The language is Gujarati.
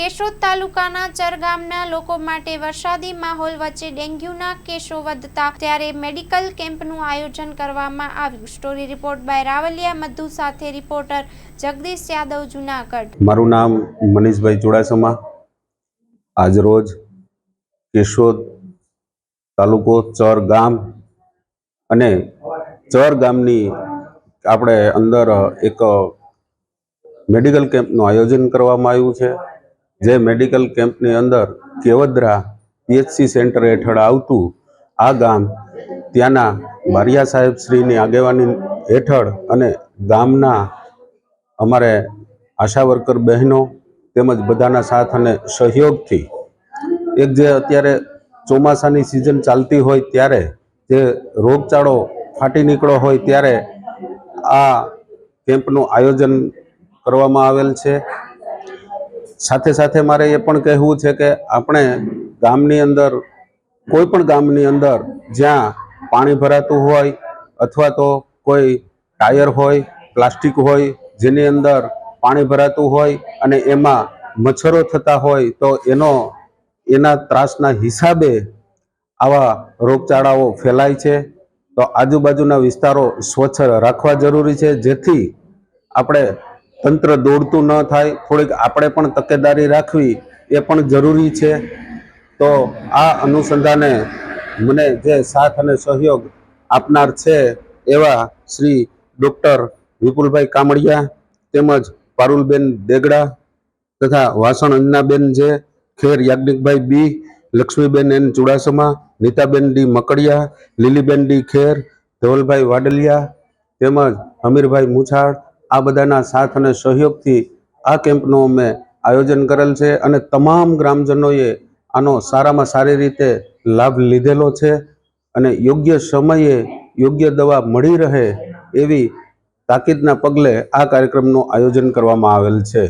કેશોદ તાલુકાના ચર ગામના લોકો માટે વરસાદી માહોલ વચ્ચે ડેન્ગ્યુના કેસો વધતા ત્યારે મેડિકલ કેમ્પનું આયોજન કરવામાં આવ્યું। સ્ટોરી રિપોર્ટ બાય રાવલિયા મધુ સાથે રિપોર્ટર જગદીશ યાદવ, જુનાગઢ। મારું નામ મનીષભાઈ ચુડાસમા। આજ રોજ કેશોદ તાલુકો ચર ગામ અને ચર ગામની આપણે અંદર એક મેડિકલ કેમ્પનું આયોજન કરવામાં આવ્યું છે। જે મેડિકલ કેમ્પની અંદર કેવદરા પીએચસી સેન્ટર હેઠળ આવતું આ ગામ ત્યાંના બારિયા સાહેબ શ્રીની આગેવાની હેઠળ અને ગામના અમારે આશા વર્કર બહેનો તેમજ બધાના સાથ અને સહયોગથી એક જે અત્યારે ચોમાસાની સિઝન ચાલતી હોય ત્યારે જે રોગચાળો ફાટી નીકળ્યો હોય ત્યારે આ કેમ્પનું આયોજન કરવામાં આવેલ છે। સાથે સાથે મારે એ પણ કહેવું છે કે આપણે ગામની અંદર કોઈ પણ ગામની અંદર જ્યાં પાણી ભરાતું હોય અથવા તો કોઈ ટાયર હોય, પ્લાસ્ટિક હોય જેની અંદર પાણી ભરાતું હોય અને એમાં મચ્છરો થતા હોય તો એના ત્રાસના હિસાબે આવા રોગચાળાઓ ફેલાય છે। તો આજુબાજુના વિસ્તારો સ્વચ્છ રાખવા જરૂરી છે, જેથી આપણે તંત્ર દોડતું ન થાય। થોડીક આપણે પણ તકેદારી રાખવી એ પણ જરૂરી છે। તો આ અનુસંધાને મને જે સાથ અને સહયોગ આપનાર છે એવા શ્રી ડૉક્ટર વિપુલભાઈ કામડિયા તેમજ પારુલબેન દેગડા તથા વાસણ Anjanaben J, Kher Yagnikbhai B, Laxmiben N Chudasama, Nitaben D Makadiya, Liliben D Kher, Dhavalbhai Vadaliya તેમજ અમીરભાઈ મુછાળ, આ બધાના સાથ અને સહયોગથી આ કેમ્પનું અમે આયોજન કરેલ છે અને તમામ ગ્રામજનોએ આનો સારામાં સારી રીતે લાભ લીધેલો છે અને યોગ્ય સમયે યોગ્ય દવા મળી રહે એવી તાકીદના પગલે આ કાર્યક્રમનું આયોજન કરવામાં આવેલ છે।